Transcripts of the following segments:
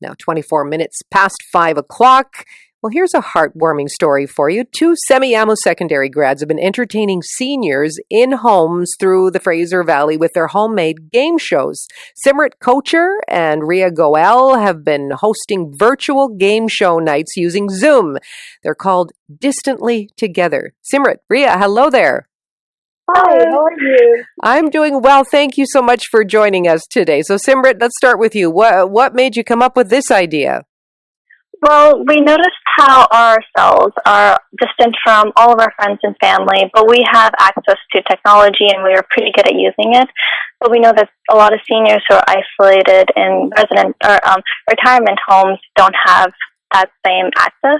Now, 24 minutes past 5 o'clock. Well, here's a heartwarming story for you. 2 Semiahmoo secondary grads have been entertaining seniors in homes through the Fraser Valley with their homemade game shows. Simrit Kocher and Ria Goel have been hosting virtual game show nights using Zoom. They're called Distantly Together. Simrit, Ria, hello there. Hi, how are you? I'm doing well. Thank you so much for joining us today. So, Simrit, let's start with you. What made you come up with this idea? Well, we noticed how our cells are distant from all of our friends and family, but we have access to technology and we are pretty good at using it. But we know that a lot of seniors who are isolated in retirement homes don't have that same access.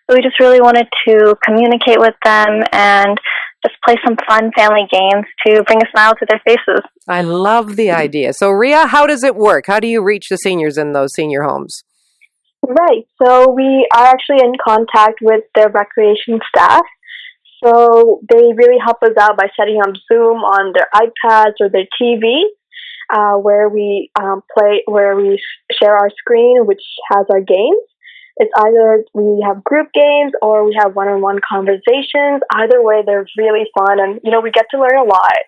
So we just really wanted to communicate with them and just play some fun family games to bring a smile to their faces. I love the idea. So, Ria, how does it work? How do you reach the seniors in those senior homes? Right. So we are actually in contact with their recreation staff. So they really help us out by setting up Zoom on their iPads or their TV, where we share our screen, which has our games. It's either we have group games or we have one-on-one conversations. Either way, they're really fun, and we get to learn a lot.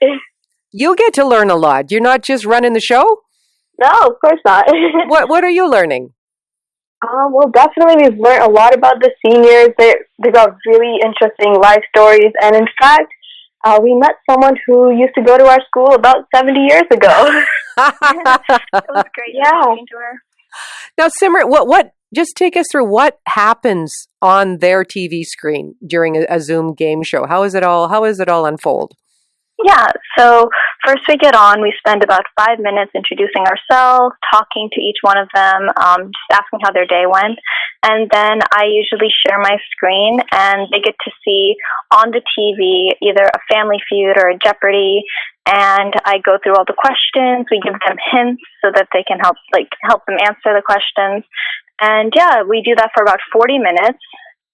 You get to learn a lot. You're not just running the show? No, of course not. What are you learning? Well, definitely we've learned a lot about the seniors. They've got really interesting life stories. And in fact, we met someone who used to go to our school about 70 years ago. It was great talking to her. Now, Simrit, what? Just take us through what happens on their TV screen during a Zoom game show. How is it all unfold? Yeah, so first we get on, we spend about 5 minutes introducing ourselves, talking to each one of them, just asking how their day went. And then I usually share my screen and they get to see on the TV either a Family Feud or a Jeopardy. And I go through all the questions, we give them hints so that they can help them answer the questions. And yeah, we do that for about 40 minutes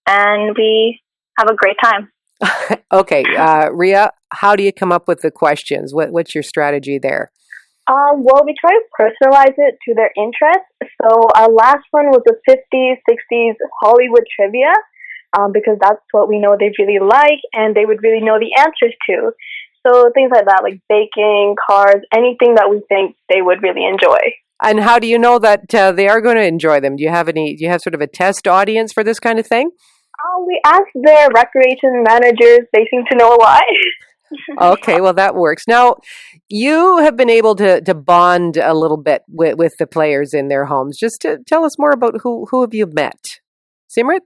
and we have a great time. Okay, Ria, how do you come up with the questions? What's your strategy there? Well, we try to personalize it to their interests. So our last one was the 50s, 60s Hollywood trivia, because that's what we know they really like and they would really know the answers to. So things like that, like baking, cars, anything that we think they would really enjoy. And how do you know that they are going to enjoy them? Do you have sort of a test audience for this kind of thing? We asked their recreation managers. They seem to know a lot. Okay, well, that works. Now, you have been able to bond a little bit with the players in their homes. Just to tell us more about who have you met? Simrit?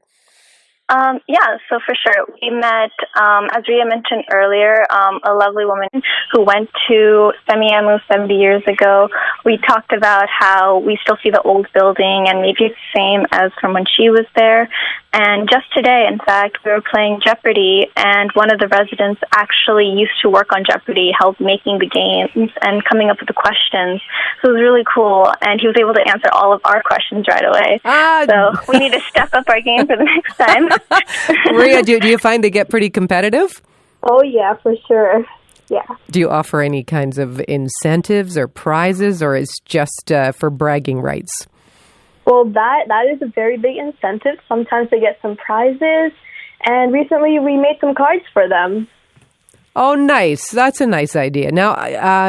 Yeah, so for sure. We met, as Ria mentioned earlier, a lovely woman who went to Semiahmoo 70 years ago. We talked about how we still see the old building and maybe it's the same as from when she was there. And just today, in fact, we were playing Jeopardy, and one of the residents actually used to work on Jeopardy, helped making the games and coming up with the questions. So it was really cool, and he was able to answer all of our questions right away. So we need to step up our game for the next time. Ria, do you find they get pretty competitive? Oh, yeah, for sure. Yeah. Do you offer any kinds of incentives or prizes, or is just for bragging rights? Well, that is a very big incentive. Sometimes they get some prizes, and recently we made some cards for them. Oh, nice. That's a nice idea. Now,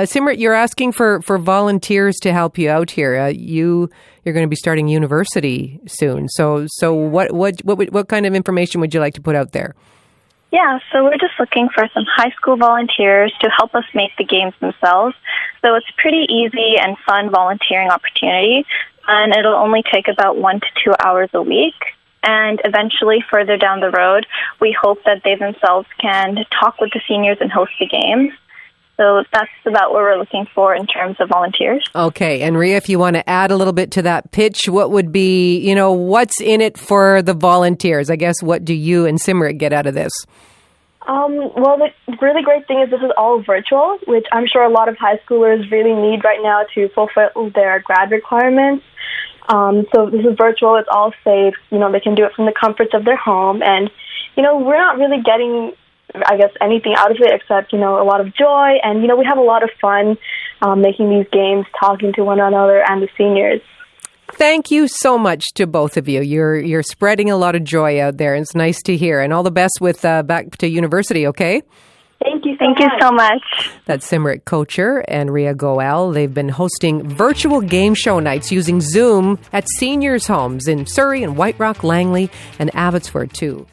Simrit, you're asking for volunteers to help you out here. You're going to be starting university soon. So what kind of information would you like to put out there? Yeah, so we're just looking for some high school volunteers to help us make the games themselves. So it's a pretty easy and fun volunteering opportunity, and it'll only take about 1 to 2 hours a week. And eventually, further down the road, we hope that they themselves can talk with the seniors and host the games. So that's about what we're looking for in terms of volunteers. Okay. And Ria, if you want to add a little bit to that pitch, what would be, what's in it for the volunteers? I guess, what do you and Simrit get out of this? Well, the really great thing is this is all virtual, which I'm sure a lot of high schoolers really need right now to fulfill their grad requirements. So this is virtual. It's all safe. They can do it from the comforts of their home. And, we're not really getting, I guess, anything out of it except, a lot of joy. And, we have a lot of fun making these games, talking to one another and the seniors. Thank you so much to both of you. You're spreading a lot of joy out there. It's nice to hear. And all the best with back to university, okay? Thank you so much. That's Simrit Kocher and Ria Goel. They've been hosting virtual game show nights using Zoom at seniors' homes in Surrey and White Rock, Langley, and Abbotsford, too.